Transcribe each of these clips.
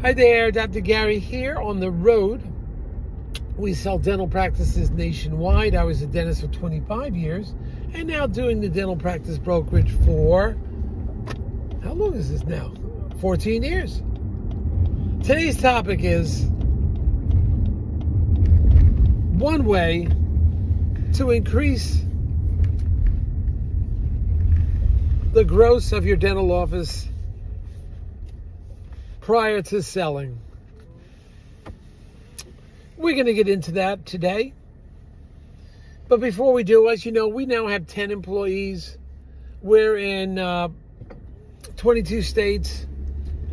Hi there, Dr. Gary here on the road. We sell dental practices nationwide. I was a dentist for 25 years and now doing the dental practice brokerage for, how long is this now? 14 years. Today's topic is one way to increase the gross of your dental office prior to selling. We're going to get into that today. But before we do, as you know, we now have 10 employees. We're in 22 states,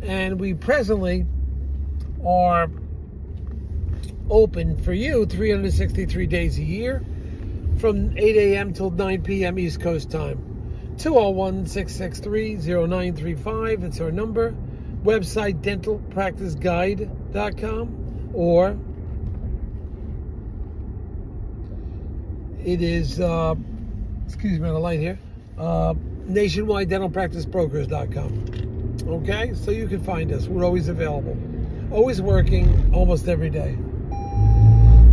and we presently are open for you 363 days a year from 8 a.m. till 9 p.m. East Coast time. 201-663-0935. It's our number. Website dentalpracticeguide.com, or it is excuse me on the light here, nationwide dentalpracticebrokers.com. Okay, so you can find us. We're always available, always working, almost every day.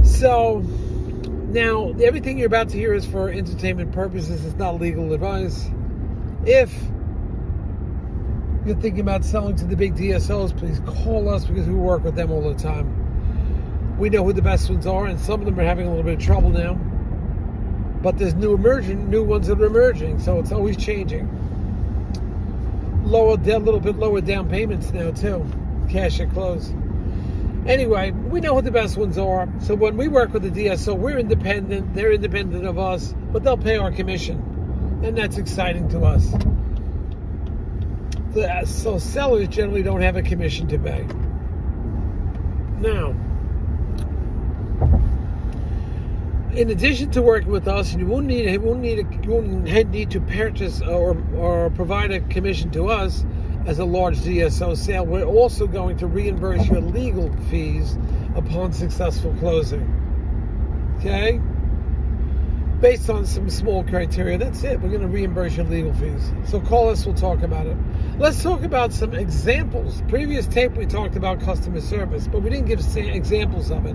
So now everything you're about to hear is for entertainment purposes. It's not legal advice. If you're thinking about selling to the big DSOs, please call us because we work with them all the time. We know who the best ones are, and some of them are having a little bit of trouble now. But there's new ones that are emerging, so it's always changing. A little bit lower down payments now too, cash at close. Anyway, we know who the best ones are. So when we work with the DSO, we're independent. They're independent of us, but they'll pay our commission, and that's exciting to us. So sellers generally don't have a commission to pay. Now, in addition to working with us, you won't need to purchase or provide a commission to us as a large DSO sale. We're also going to reimburse your legal fees upon successful closing. Okay? Based on some small criteria, that's it. We're going to reimburse your legal fees. So call us, we'll talk about it. Let's talk about some examples. Previous tape we talked about customer service, but we didn't give examples of it.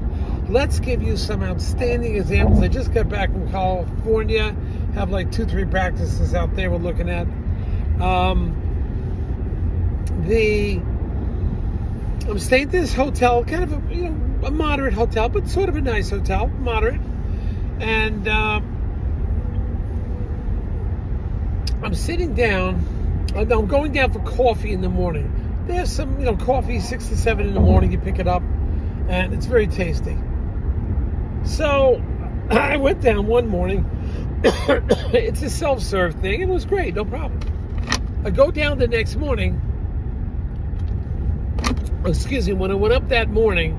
Let's give you some outstanding examples. I just got back from California, have like 2-3 practices out there we're looking at. I'm staying at this hotel, kind of a moderate hotel, but sort of a nice hotel, moderate. And I'm sitting down. I'm going down for coffee in the morning. There's some, coffee 6 to 7 in the morning. You pick it up, and it's very tasty. So I went down one morning. It's a self-serve thing. It was great, no problem. I go down the next morning. Excuse me. When I went up that morning,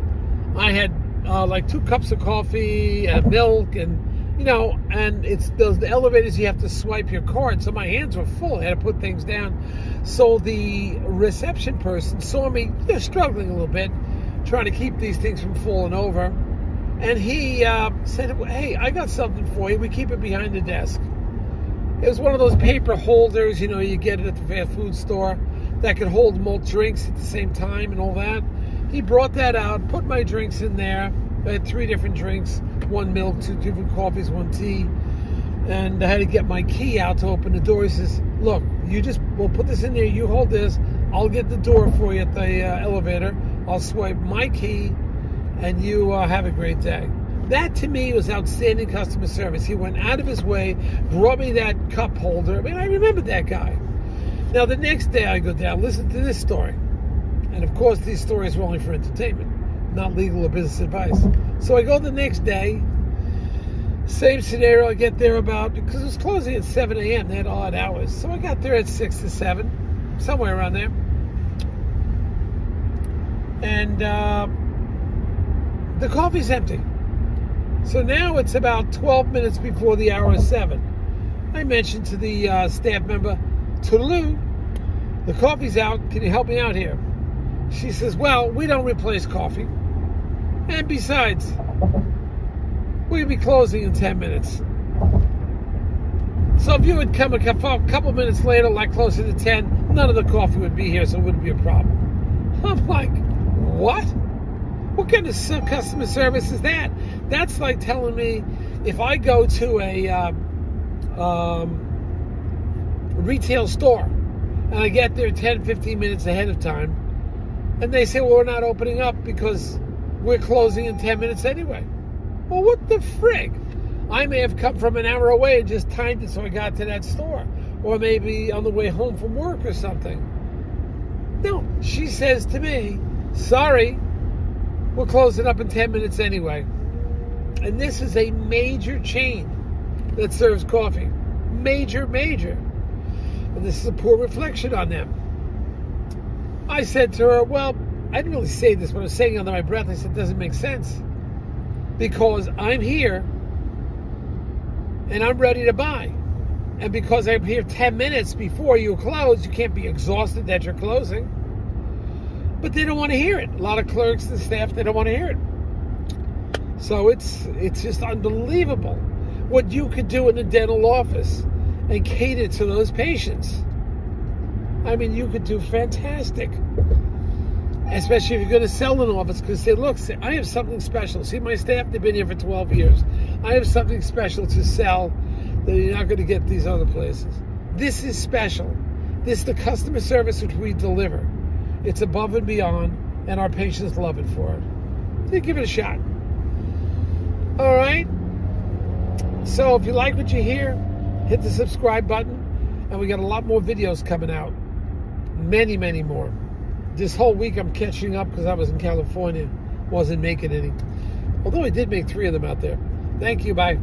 I had like 2 cups of coffee and milk, and and it's the elevators, you have to swipe your card. So my hands were full. I had to put things down. So the reception person saw me struggling a little bit, trying to keep these things from falling over. And he said, "Hey, I got something for you. We keep it behind the desk." It was one of those paper holders, you get it at the fast food store, that could hold multiple drinks at the same time and all that. He brought that out, put my drinks in there. I had 3 different drinks, 1 milk, 2 different coffees, 1 tea. And I had to get my key out to open the door. He says, "Look, we'll put this in there. You hold this. I'll get the door for you at the elevator. I'll swipe my key, and you have a great day." That, to me, was outstanding customer service. He went out of his way, brought me that cup holder. I mean, I remember that guy. Now, the next day I go down, listen to this story. And, of course, these stories were only for entertainment, not legal or business advice. So I go the next day, same scenario. I get there because it was closing at 7 a.m. They had odd hours. So I got there at 6 to 7, somewhere around there. And the coffee's empty. So now it's about 12 minutes before the hour of 7. I mentioned to the staff member, "Toodaloo, the coffee's out. Can you help me out here?" She says, "Well, we don't replace coffee. And besides, we'll be closing in 10 minutes. So if you would come a couple minutes later, like closer to 10, none of the coffee would be here, so it wouldn't be a problem." I'm like, What? What kind of customer service is that? That's like telling me if I go to a retail store and I get there 10, 15 minutes ahead of time, and they say, well, we're not opening up because we're closing in 10 minutes anyway. Well, what the frig? I may have come from an hour away and just timed it so I got to that store. Or maybe on the way home from work or something. No, she says to me, sorry, we're closing up in 10 minutes anyway. And this is a major chain that serves coffee. Major. And this is a poor reflection on them. I said to her, well, I didn't really say this, but I was saying it under my breath. I said, it doesn't make sense. Because I'm here and I'm ready to buy. And because I'm here 10 minutes before you close, you can't be exhausted that you're closing. But they don't want to hear it. A lot of clerks and staff, they don't want to hear it. So it's just unbelievable what you could do in a dental office and cater to those patients. I mean, you could do fantastic. Especially if you're going to sell an office, because say, look, I have something special. See, my staff, they've been here for 12 years. I have something special to sell that you're not going to get these other places. This is special. This is the customer service which we deliver. It's above and beyond, and our patients love it for it. So give it a shot. All right? So if you like what you hear, hit the subscribe button, and we got a lot more videos coming out. Many, many more. This whole week I'm catching up because I was in California. Wasn't making any. Although I did make 3 of them out there. Thank you. Bye.